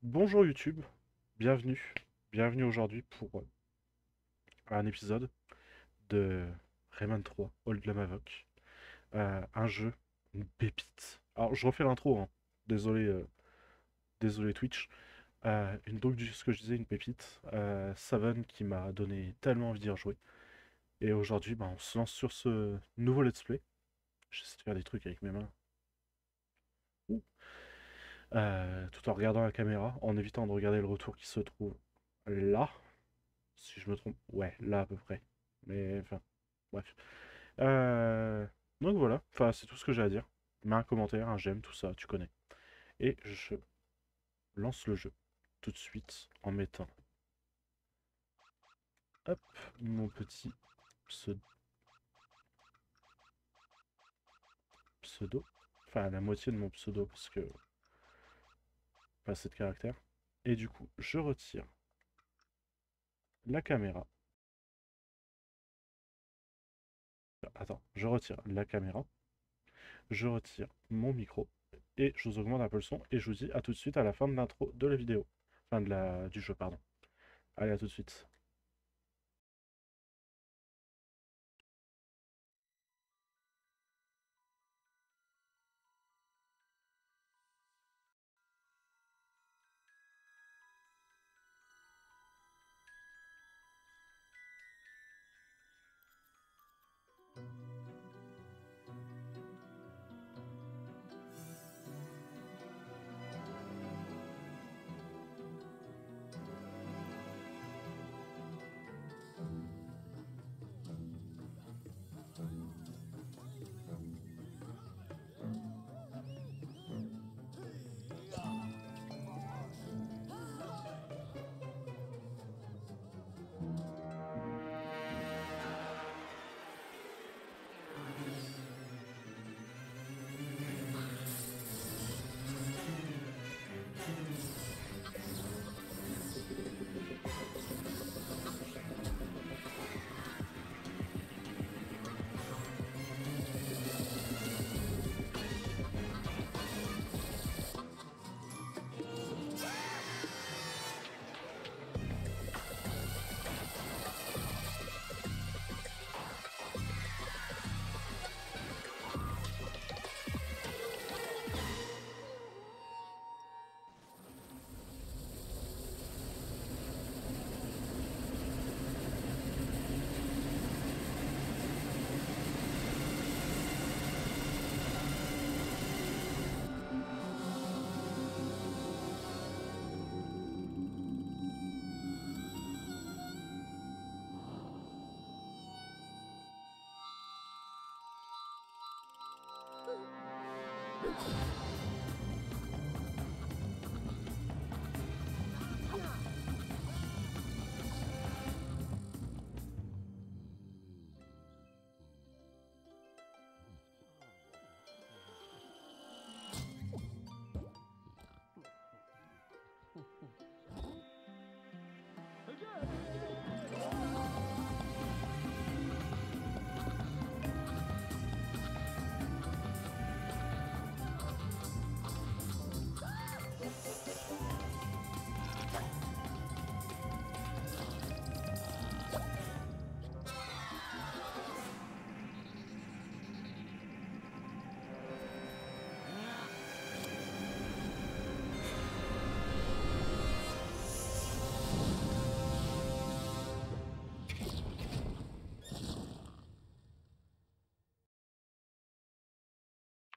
Bonjour YouTube, bienvenue. Bienvenue aujourd'hui pour un épisode de Rayman 3, Old Lamavoc. Un jeu, une pépite. Alors je refais l'intro, hein. Désolé, désolé Twitch. Donc ce que je disais, une pépite. Savan qui m'a donné tellement envie d'y rejouer. Et aujourd'hui, on se lance sur ce nouveau let's play. J'essaie de faire des trucs avec mes mains. Ouh. Tout en regardant la caméra, en évitant de regarder le retour qui se trouve là. Si je me trompe, ouais, là à peu près. Mais enfin, bref. Euh, donc voilà, enfin c'est tout ce que j'ai à dire. Mets un commentaire, un j'aime, tout ça, tu connais. Et je lance le jeu tout de suite en mettant, hop, mon petit pseudo. Enfin la moitié de mon pseudo parce que pas assez de caractères. Et du coup, je retire la caméra. Attends, je retire la caméra. Je retire mon micro. Et je vous augmente un peu le son. Et je vous dis à tout de suite à la fin de l'intro de la vidéo. Enfin du jeu, pardon. Allez, à tout de suite.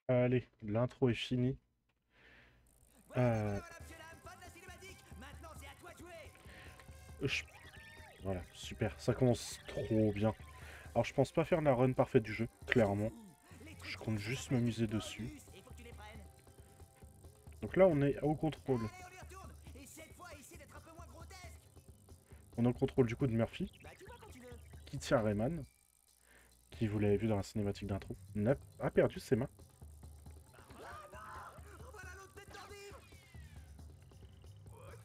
Allez, l'intro est finie. Euh, je- Voilà, super, ça commence trop bien. Alors je pense pas faire la run parfaite du jeu, clairement. Je compte juste m'amuser dessus. Donc là on est au contrôle. On est au contrôle du coup de Murphy, qui tient Rayman, qui vous l'avez vu dans la cinématique d'intro, a perdu ses mains.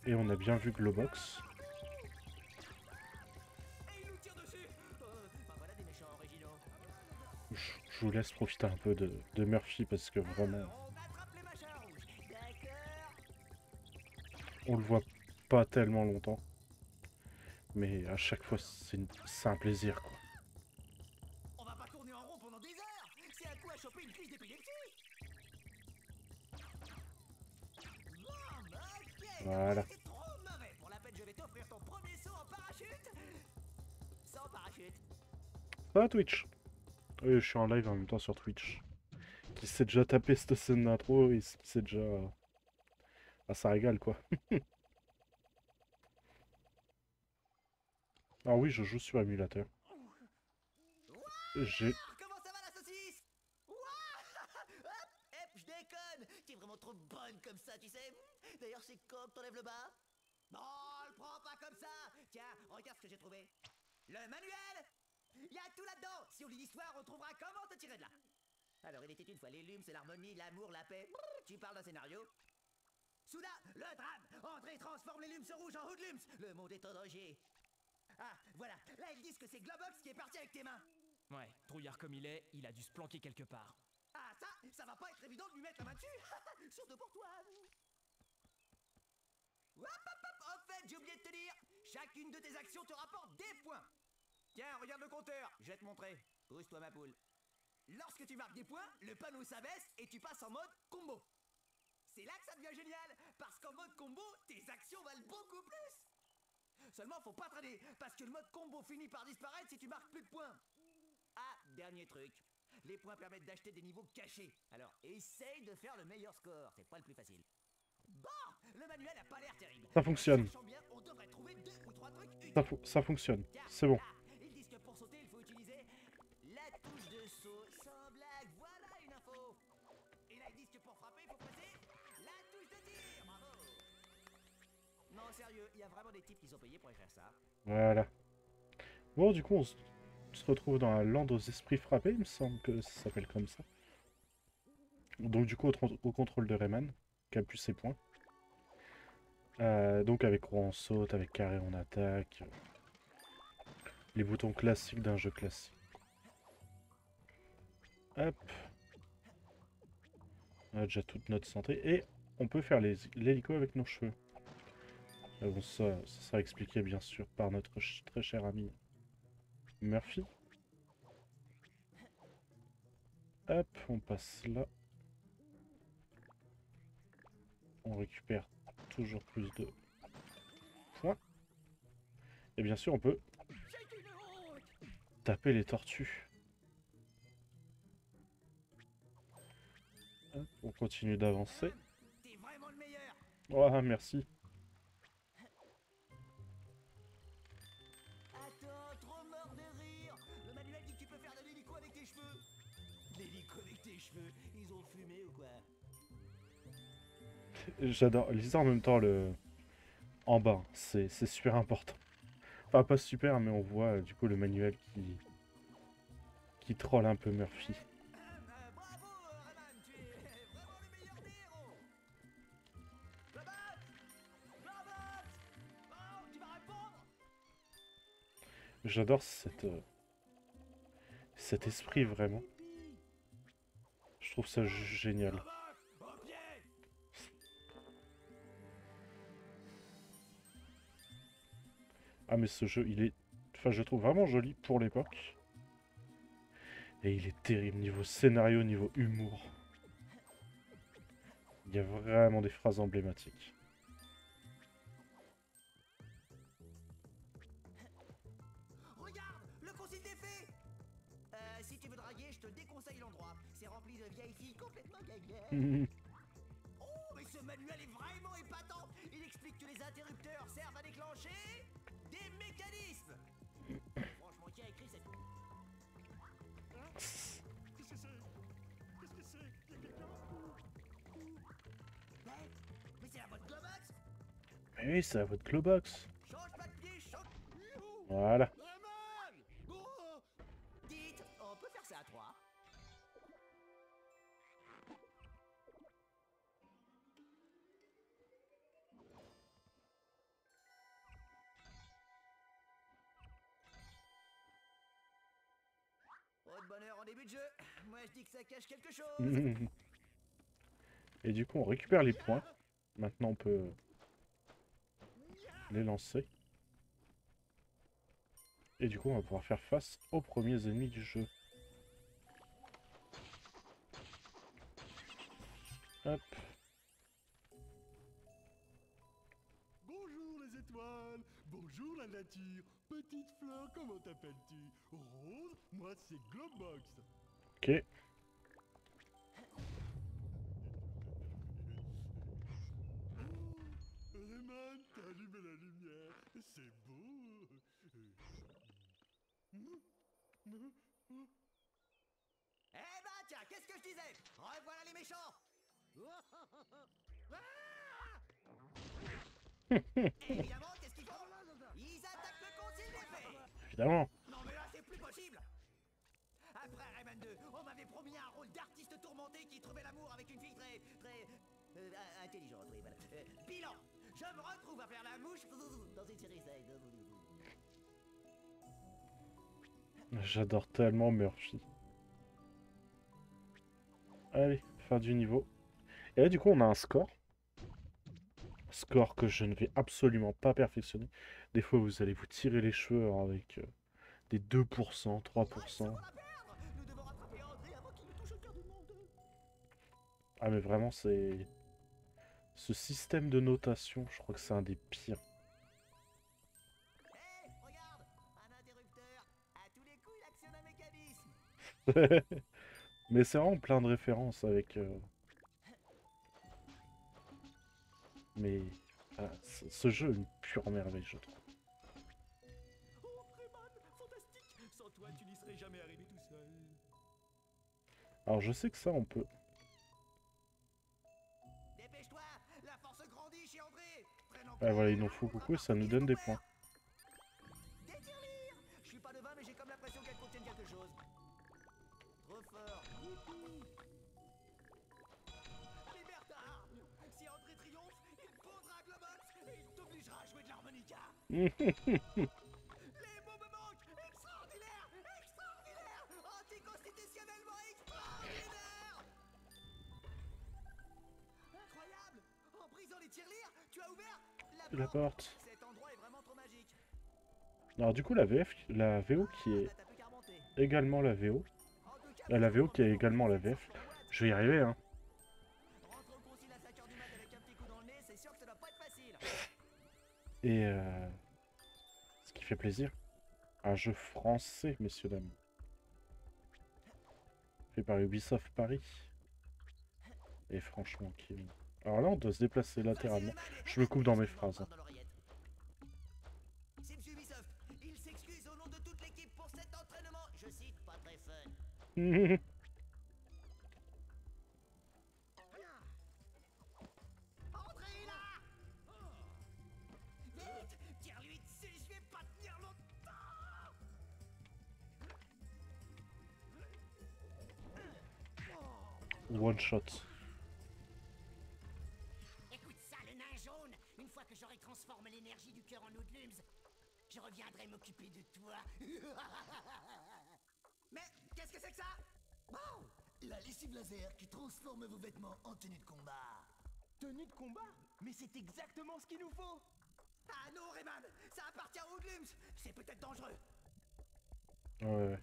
Et on a bien vu Globox. Je vous laisse profiter un peu de Murphy parce que vraiment, On le voit pas tellement longtemps. Mais à chaque fois, c'est un plaisir, quoi. On va pas tourner en rond pendant des heures. C'est un coup à choper une crise d'épilepsie. Bon, ok. Voilà. C'est trop mauvais. Pour la peine, je vais t'offrir ton premier saut en parachute. Sans parachute. Ça va, Twitch? Oui, je suis en live en même temps sur Twitch. Qui s'est déjà tapé cette scène d'intro et qui s'est déjà... Ah, ça régale, quoi. Alors oui, je joue sur émulateur. J'ai... Ouah, comment ça va la saucisse? Ouah, hop, hop, je déconne. T'es vraiment trop bonne comme ça, tu sais. D'ailleurs, c'est quand que t'enlèves le bas? Non, le prends pas comme ça. Tiens, regarde ce que j'ai trouvé. Le manuel. Il y a tout là-dedans. Si on lit l'histoire, on trouvera comment te tirer de là. Alors, il était une fois les lumes, c'est l'harmonie, l'amour, la paix. Tu parles d'un scénario? Soudain, le drame. André transforme les lumes rouges en hoodlums. Le monde est en danger. Ah, voilà. Là, ils disent que c'est Globox qui est parti avec tes mains. Ouais, trouillard comme il est, il a dû se planquer quelque part. Ah, ça va pas être évident de lui mettre la main dessus. Surtout pour toi. Hop, hop, hop. En fait, j'ai oublié de te dire, chacune de tes actions te rapporte des points. Tiens, regarde le compteur. Je vais te montrer. Pousse-toi, ma poule. Lorsque tu marques des points, le panneau s'abaisse et tu passes en mode combo. C'est là que ça devient génial, parce qu'en mode combo, tes actions valent beaucoup plus. Seulement, faut pas traîner, parce que le mode combo finit par disparaître si tu marques plus de points. Ah, dernier truc. Les points permettent d'acheter des niveaux cachés. Alors, essaye de faire le meilleur score, c'est pas le plus facile. Bon, le manuel a pas l'air terrible. Ça Mais en fonctionne. cherchant bien, on devrait trouver 2 ou 3 trucs utiles. Ça fonctionne. Tiens, C'est bon. là, ils disent que pour sauter, il faut utiliser la touche de saut. Sans blague, voilà une info. Et là, ils disent que pour frapper, il faut presser la touche de tir. Bravo. Non, sérieux, il y a vraiment des types qui sont payés pour écrire ça. Voilà. Bon, du coup, on se retrouve dans la lande aux esprits frappés, il me semble que ça s'appelle comme ça. Donc du coup, au contrôle de Rayman, qui a plus ses points. Donc avec rond on saute, avec carré on attaque. Les boutons classiques d'un jeu classique. Hop. On a déjà toute notre santé. Et on peut faire l'hélico avec nos cheveux. Bon, ça sera expliqué bien sûr par notre très cher ami Murphy. Hop, on passe là. On récupère toujours plus de points. Et bien sûr, on peut taper les tortues. Hop, on continue d'avancer. T'es vraiment le meilleur. Oh, merci. Attends, trop mort de rire. Le manuel dit que tu peux faire de l'hélico avec tes cheveux. L'hélico avec tes cheveux, ils ont fumé ou quoi? J'adore. Lisez en même temps le... En bas, c'est super important. Enfin, pas super, mais on voit du coup le manuel qui troll un peu Murphy. Bravo, Rayman, tu es vraiment le meilleur des héros. Globox, Globox. Oh, tu vas répondre. J'adore cet esprit vraiment. Pipi. Je trouve ça génial. Globox, au pied. Ah mais ce jeu, il est... Enfin, je le trouve vraiment joli pour l'époque. Et il est terrible niveau scénario, niveau humour. Il y a vraiment des phrases emblématiques. Regarde, le consigne des fées. Si tu veux draguer, je te déconseille l'endroit. C'est rempli de vieilles filles complètement gaguères. Oh, mais ce manuel est vraiment épatant. Il explique que les interrupteurs servent à déclencher des mécanismes. Franchement, qui a écrit cette... Qu'est-ce que c'est? Qu'est-ce que c'est? Y'a quelqu'un? Mais c'est la bonne Globox. Mais oui, c'est à votre Globox. Change pas de pied, change... Youhou. Voilà. Rayman. Oh. Dites, on peut faire ça à 3. Trop de bonheur en début de jeu. Moi je dis que ça cache quelque chose. Et du coup, on récupère les points. Maintenant, on peut les lancer. Et du coup, on va pouvoir faire face aux premiers ennemis du jeu. Hop. Bonjour les étoiles, bonjour la nature, petite fleur, comment t'appelles-tu? Rose, moi c'est Glowbox. Ok. Oh, Rayman, t'as allumé la lumière, c'est beau. Eh ben tiens, qu'est-ce que je disais? Revoilà les méchants. Évidemment, qu'est-ce qu'ils font? Ils attaquent le concile des fées. Évidemment. Non mais là, c'est plus possible. Après Rayman 2, on m'avait promis un rôle d'artiste tourmenté qui trouvait l'amour avec une fille très intelligente, oui, voilà. Bilan, je me retrouve à faire la mouche dans une série Z. J'adore tellement Murphy. Allez, fin du niveau. Et là, du coup, on a un score. Score que je ne vais absolument pas perfectionner. Des fois, vous allez vous tirer les cheveux avec des 2%, 3%. Nous devons rattraper André avant qu'il ne touche au cœur du monde. Ah, mais vraiment, c'est... Ce système de notation, je crois que c'est un des pires. Hé, regarde, un interrupteur. À tous les coups, il actionne un mécanisme. Mais c'est vraiment plein de références avec... Mais ce jeu est une pure merveille, je trouve. Oh, Rayman, fantastique! Sans toi, tu n'y serais jamais arrivé tout seul. Alors, je sais que ça, on peut... Dépêche-toi, la force grandit chez André. Ah, voilà, il nous faut beaucoup et ça nous donne des points. Des tirelires. Je suis pas devin, mais j'ai comme l'impression qu'elles contiennent quelque chose. Trop fort. Youpi. Libertard. Si André triomphe, il pondra un Globox et il t'obligera à jouer de l'harmonica. Les mots me manquent. Extraordinaire. Extraordinaire. Anticonstitutionnellement extraordinaire. Incroyable. En brisant les tirelires, tu as ouvert La porte. Cet endroit est vraiment trop magique. Alors, du coup, la VF, la VO qui est Bah t'as plus qu'à remonter. également la VO. En tout cas, La VO qui est également la VF. Je vais y arriver, hein. rentre au concile à 5h du mat avec un petit coup dans le nez, c'est sûr que ça doit pas être facile. Et ce qui fait plaisir. Un jeu français, messieurs, dames. Fait par Ubisoft Paris. Et franchement, qui... Alors là, on doit se déplacer latéralement. Je me coupe dans mes phrases. Hein. C'est Monsieur Ubisoft. Il s'excuse au nom de toute l'équipe pour cet entraînement. Je cite, pas très fun. Entrez là! Vite! Tire-lui dessus, je vais pas tenir longtemps! One shot. Écoute ça, le nain jaune. Une fois que j'aurai transformé l'énergie du cœur en Hoodlums, je reviendrai m'occuper de toi. Mais qu'est-ce que c'est que ça? Wow! La lessive laser qui transforme vos vêtements en tenue de combat. Tenue de combat? Mais c'est exactement ce qu'il nous faut! Ah non, Rayman! Ça appartient aux Hoodlums! C'est peut-être dangereux! Ouais.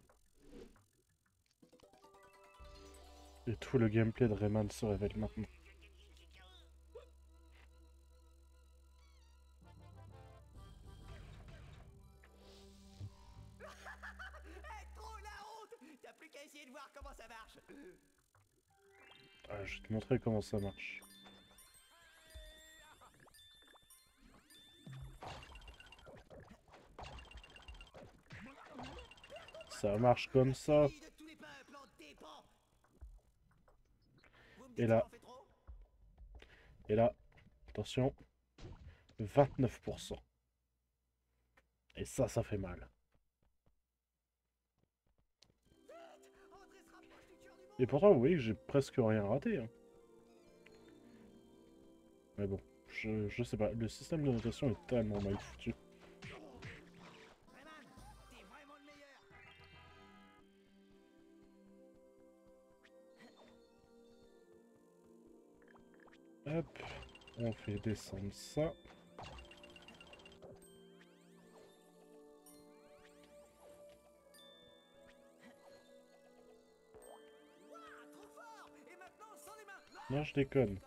Et tout le gameplay de Rayman se révèle maintenant. Trop la honte! T'as plus qu'à essayer de voir comment ça marche! Ah, je vais te montrer comment ça marche. Ça marche comme ça. De tous les peuples en dépend! Vous me Et dites là, que j'en fais trop? et là, attention, 29%. Et ça fait mal. André se rapproche du cœur du monde! Et pourtant, vous voyez que j'ai presque rien raté. Hein. Mais bon, je sais pas. Le système de notation est tellement mal foutu. Rayman, t'es vraiment le meilleur! Hop, on fait descendre ça. Non, je déconne.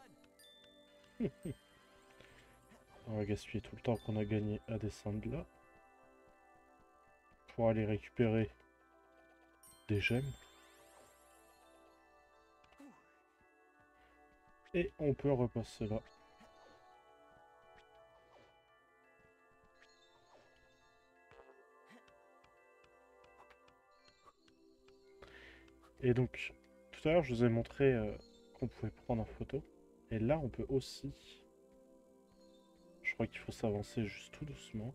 On va gaspiller tout le temps qu'on a gagné à descendre là. Pour aller récupérer des gemmes. Et on peut repasser là. Et donc, tout à l'heure, je vous ai montré qu'on pouvait prendre en photo. Et là, on peut aussi... Je crois qu'il faut s'avancer juste tout doucement.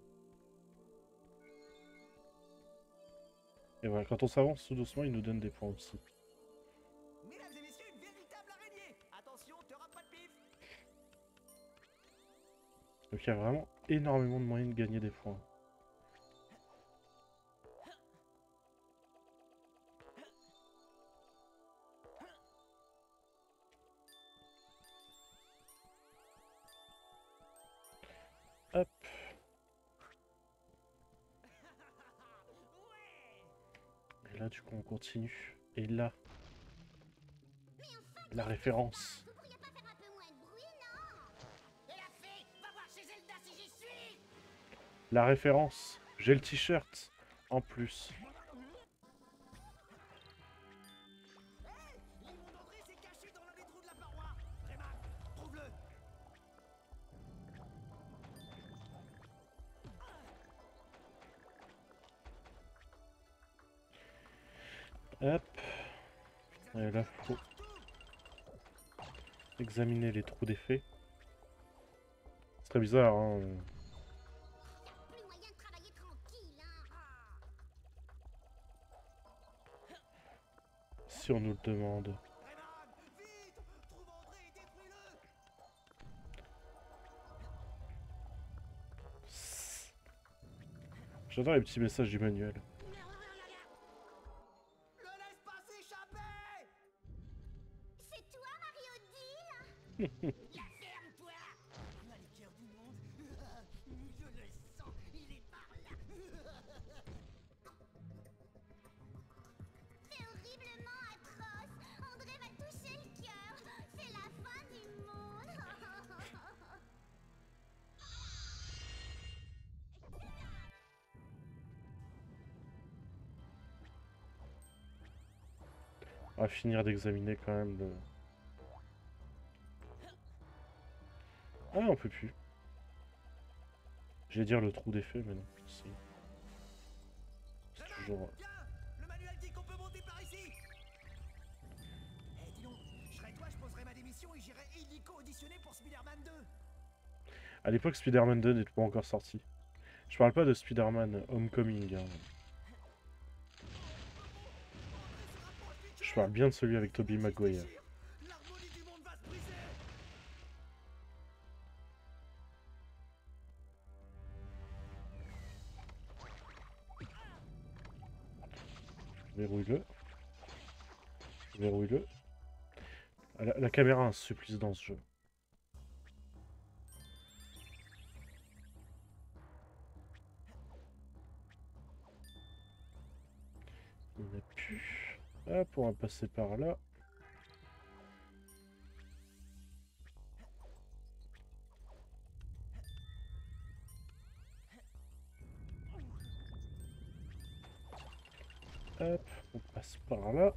Et voilà, quand on s'avance tout doucement, il nous donne des points aussi. Mesdames et messieurs, une véritable araignée. Attention, t'auras pas de pif. Donc il y a vraiment énormément de moyens de gagner des points. Hop. Et là, du coup, on continue. Et là, la référence. Vous pourriez pas faire un peu moins de bruit, non? Et la fée, va voir chez Zelda si j'y suis. La référence. J'ai le t-shirt. En plus. L'immonde André s'est caché dans l'un des trous de la paroi. Rayman, trouve-le. Hop. Et là, faut examiner les trous d'effet. C'est très bizarre, hein. Plus moyen de travailler tranquille, hein. Si on nous le demande. Rayman, vite, trouve André et détruis-le. J'adore les petits messages du manuel. Le laisse pas s'échapper. C'est toi, Mario Deal? La ferme, toi. Là, les cœurs du monde. Je le sens, il est par là. C'est horriblement atroce. André m'a touché le cœur. C'est la fin du monde. On va finir d'examiner quand même le... Ah, on peut plus. J'allais dire le trou d'effet, mais non. Si. C'est toujours... Viens, le manuel dit qu'on peut monter par ici. Eh, dis donc, je serais toi, je poserais ma démission et j'irais illico auditionner pour Spider-Man 2. À l'époque, Spider-Man 2 n'était pas encore sorti. Je parle pas de Spider-Man Homecoming. Hein. Je parle bien de celui avec Tobey Maguire. L'harmonie du monde va se briser. Verrouille-le. Verrouille-le. La caméra a un supplice dans ce jeu. Il n'y en a plus. Hop, on va passer par là. Hop, on passe par là.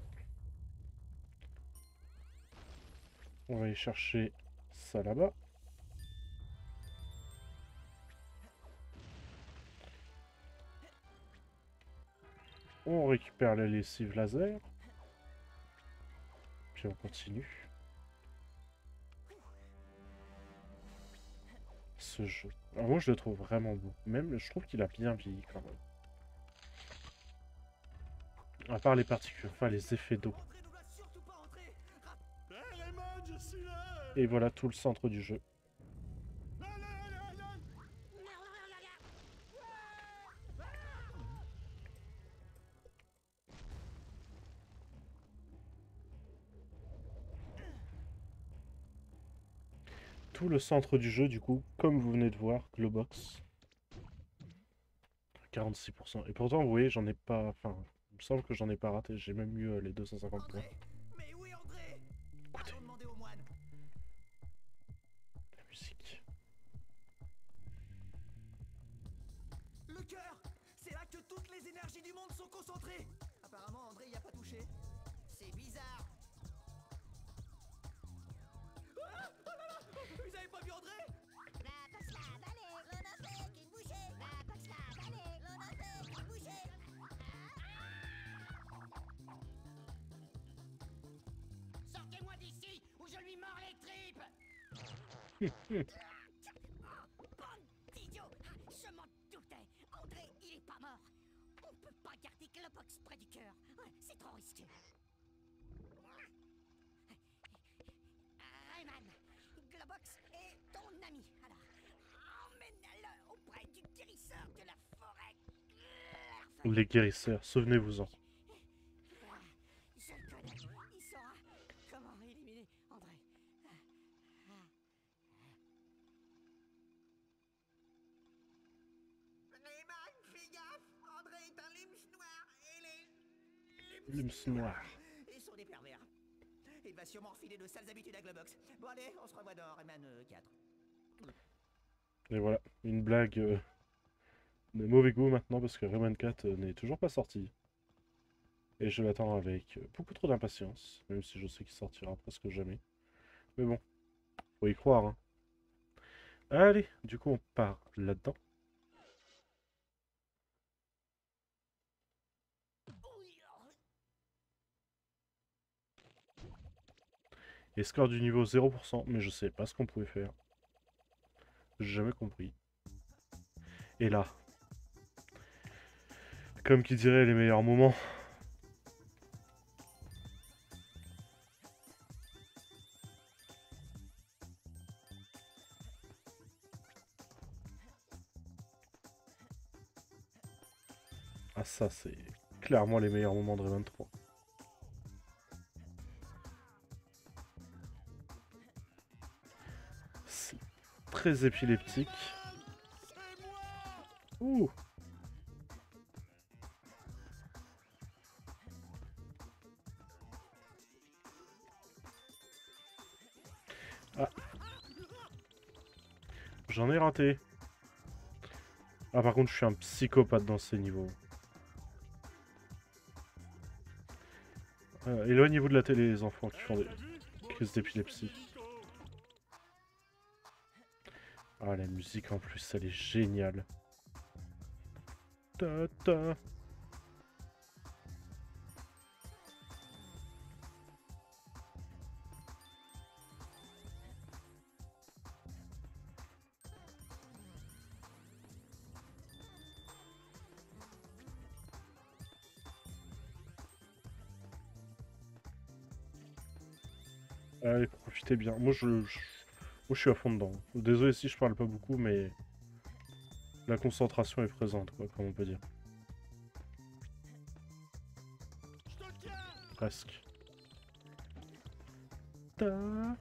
On va aller chercher ça là-bas. On récupère la lessive laser. Puis on continue. Ce jeu. Alors moi je le trouve vraiment beau. Même je trouve qu'il a bien vieilli quand même. À part les particules, enfin les effets d'eau. André ne doit surtout pas entrer. Hé Raymond, je suis là. Et voilà tout le centre du jeu. Là, là, là, là. Tout le centre du jeu du coup, comme vous venez de voir, Globox. 46%. Et pourtant vous voyez j'en ai pas... Enfin, il me semble que j'en ai pas raté. J'ai même eu les 250 points. André, mais où est André? Écoutez. Allons demander au moine. sont concentrés. Apparemment, André y a pas touché. C'est bizarre. Ah, oh là là, vous avez pas vu André? Sortez-moi d'ici ou je lui mords les tripes. Bande d'idiots! Je m'en doutais! André, il est pas mort! On peut pas garder Globox près du cœur! C'est trop risqué! Rayman, Globox est ton ami, alors emmène-le auprès du guérisseur de la forêt! Les guérisseurs, souvenez-vous-en. Je le connais, il saura comment éliminer André. Rayman, fais gaffe. André est un lynx noir et les Lynx noir. Ils sont des pervers. Il va sûrement refiler de sales habitudes à Globox. Bon allez, on se revoit dans Rayman 4. Et voilà, une blague de mauvais goût maintenant parce que Rayman 4 n'est toujours pas sorti. Et je l'attends avec beaucoup trop d'impatience, même si je sais qu'il sortira presque jamais. Mais bon, faut y croire, hein. Allez, du coup on part là-dedans. Et score du niveau 0%, mais je sais pas ce qu'on pouvait faire. J'ai jamais compris. Et là, comme qui dirait les meilleurs moments. Ah ça c'est clairement les meilleurs moments de Rayman 3. C'est très épileptique. Ouh. Ah. J'en ai raté. Ah par contre je suis un psychopathe dans ces niveaux. Éloignez-vous de la télé les enfants qui font des crises d'épilepsie. Ah la musique en plus elle est géniale. Ta ta. Allez, profitez bien. Moi, je suis à fond dedans. Désolé si je parle pas beaucoup, mais la concentration est présente, quoi, comme on peut dire. Presque. Ta.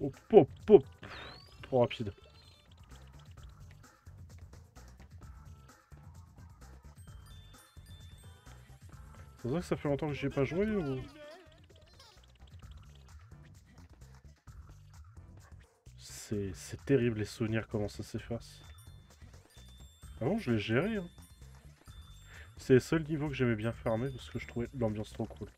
Hop, hop, hop. Trop rapide. C'est vrai que ça fait longtemps que j'y ai pas joué ou... C'est terrible les souvenirs, comment ça s'efface. Avant, je l'ai géré, hein. C'est les seuls niveaux que j'aimais bien farmer parce que je trouvais l'ambiance trop cool.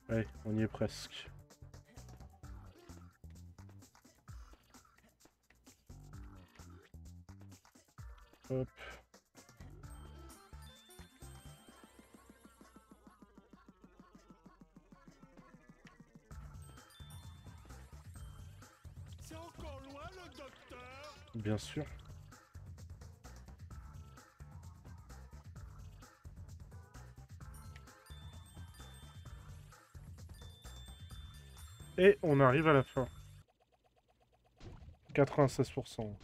Allez, on y est presque. Hop. C'est encore loin le docteur? Bien sûr. Et on arrive à la fin. 96%.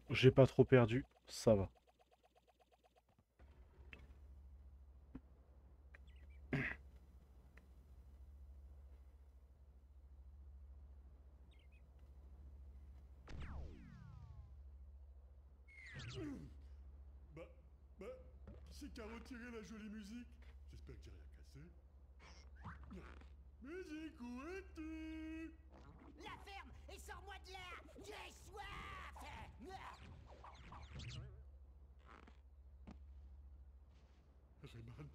J'ai pas trop perdu, ça va. Bah, bah, c'est qu'à retirer la jolie musique. J'espère que j'ai rien cassé. Musique, où es-tu? La ferme et sors-moi de là. J'ai soif. Rayman,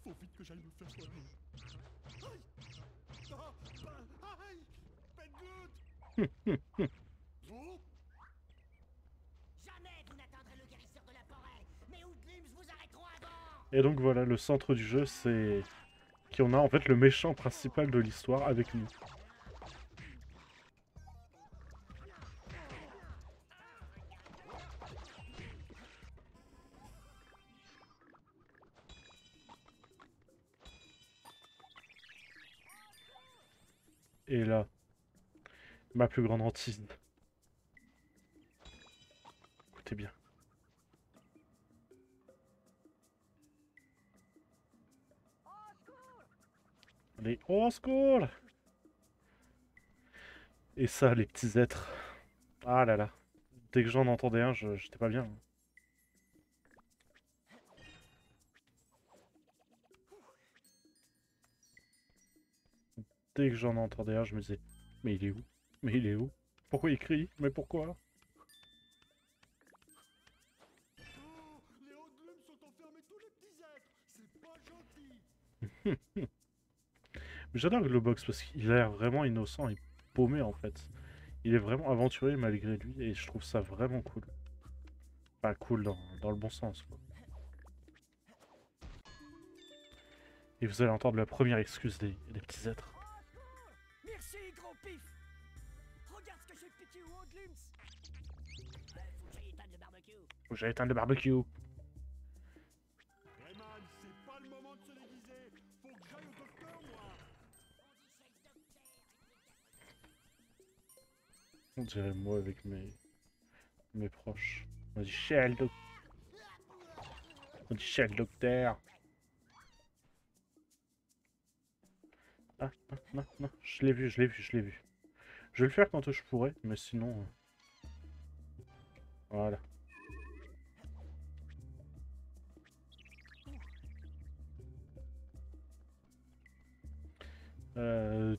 faut vite que j'aille me faire soigner. Aïe! Ah, bah, aïe! Pas de goutte! Vous? Jamais vous n'atteindrez le guérisseur de la forêt. Mais Hoodlums vous arrêteront avant. Et donc voilà, le centre du jeu, c'est qu'on a en fait le méchant principal de l'histoire avec nous. Et là, ma plus grande hantise. Écoutez bien. Allez, au secours! Et ça, les petits êtres. Ah là là. Dès que j'en entendais un, j'étais pas bien. Dès que j'en entendais un, je me disais, mais il est où? Mais il est où? Pourquoi il crie? Mais pourquoi? Oh, les Hoodlums sont enfermés tous les petits êtres. C'est pas gentil. Mais j'adore Globox parce qu'il a l'air vraiment innocent et paumé en fait. Il est vraiment aventurier malgré lui et je trouve ça vraiment cool. Pas cool dans le bon sens quoi. Et vous allez entendre la première excuse des petits êtres. Merci, gros pif. Regarde ce que j'ai piqué aux Hoodlums. Faut que j'aille éteindre le barbecue. Faut que j'aille éteindre le barbecue. Rayman, c'est pas le moment de se déguiser. Faut que j'aille au docteur, moi. On dirait moi avec mes proches. On dit chez le docteur. On dit chez le docteur. Ah, non, non, non. Je l'ai vu, je l'ai vu, je l'ai vu. Je vais le faire quand je pourrai, mais sinon... Voilà.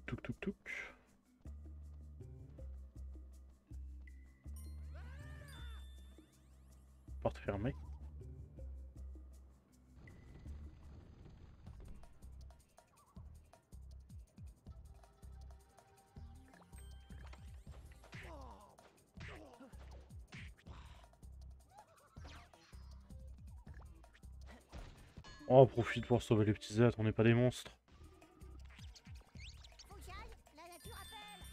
Touk touk touk. Porte fermée. Oh, profite pour sauver les petits êtres, on n'est pas des monstres. Faut que j'aille. La nature appelle.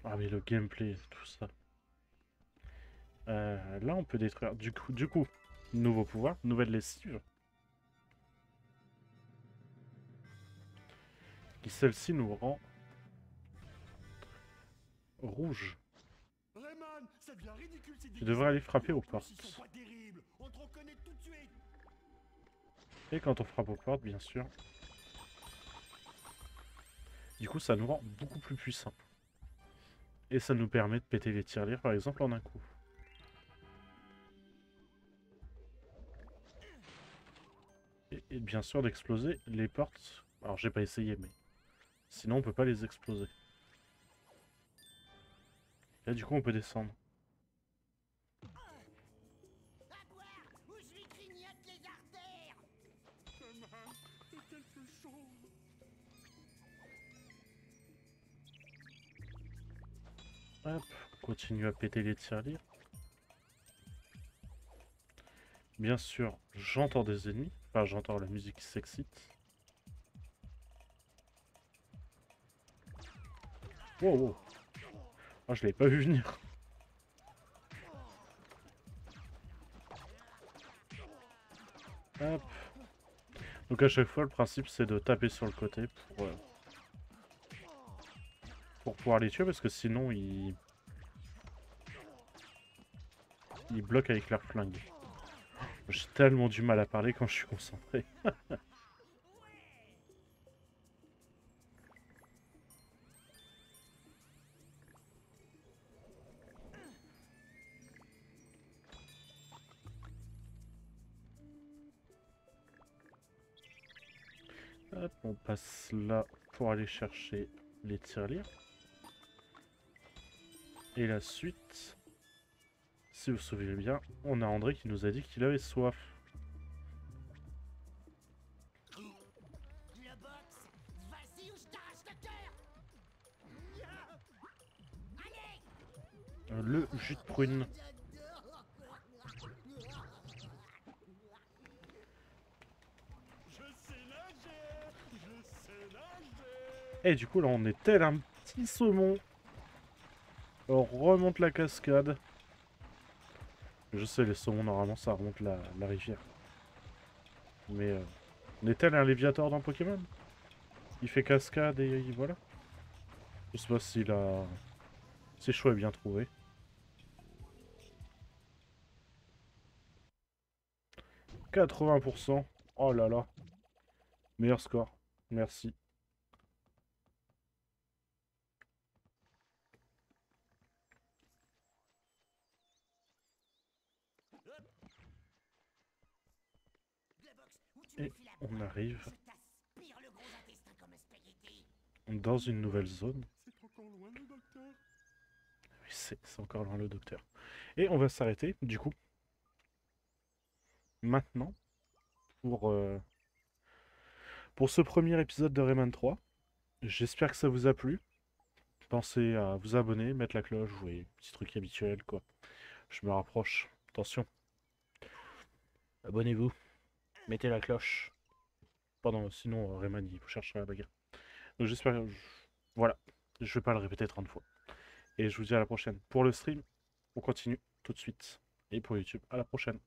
Ah mais le gameplay, tout ça. Là on peut détruire. Du coup, nouveau pouvoir, nouvelle lessive. Qui celle-ci nous rend rouge. Rayman, ça devient ridicule ces Tu devrais aller frapper aux portes. Ils sont pas terribles. On te reconnaît tout de suite. Et quand on frappe aux portes, bien sûr. Du coup, ça nous rend beaucoup plus puissants. Et ça nous permet de péter les tirelires, par exemple, en un coup. Et bien sûr d'exploser les portes. Alors, j'ai pas essayé, mais... Sinon, on peut pas les exploser. Là, du coup, on peut descendre. À boire ou je lui grignote les artères. Rayman, fais quelque chose. Hop, on continue à péter les tirelires. Bien sûr, j'entends des ennemis. Enfin, j'entends la musique qui s'excite. Wow, wow. Oh, je l'avais pas vu venir. Hop. Donc à chaque fois, le principe, c'est de taper sur le côté pour pouvoir les tuer, parce que sinon, ils bloquent avec leur flingue. J'ai tellement du mal à parler quand je suis concentré. Hop, on passe là pour aller chercher les tirelires. Et la suite, si vous vous souvenez bien, on a André qui nous a dit qu'il avait soif. Le box, vas-y ou je t'arrache le cœur. Allez, Le jus de prune. Je sais nager. Je sais nager. Et du coup là on est tel un petit saumon. On remonte la cascade. Je sais, les saumons normalement ça remonte la rivière. Mais on est tel un Léviator dans Pokémon. Il fait cascade et voilà. Je sais pas s'il a... Ses choix est bien trouvé. « 80%. Oh là là. Meilleur score. Merci. Globox, où tu Et me files la on pointe, arrive je t'aspire le gros intestin comme un spaghetti. dans une nouvelle zone. C'est encore loin, le docteur. Oui, c'est encore loin le docteur. Et on va s'arrêter, du coup, maintenant, pour ce premier épisode de Rayman 3. J'espère que ça vous a plu. Pensez à vous abonner, mettre la cloche, oui, petit truc habituel, quoi. Je me rapproche. Attention. Abonnez-vous. Mettez la cloche. Pardon, sinon Rayman il cherchera la bagarre. Donc j'espère que... Voilà. Je vais pas le répéter 30 fois. Et je vous dis à la prochaine. Pour le stream, on continue tout de suite. Et pour YouTube, à la prochaine.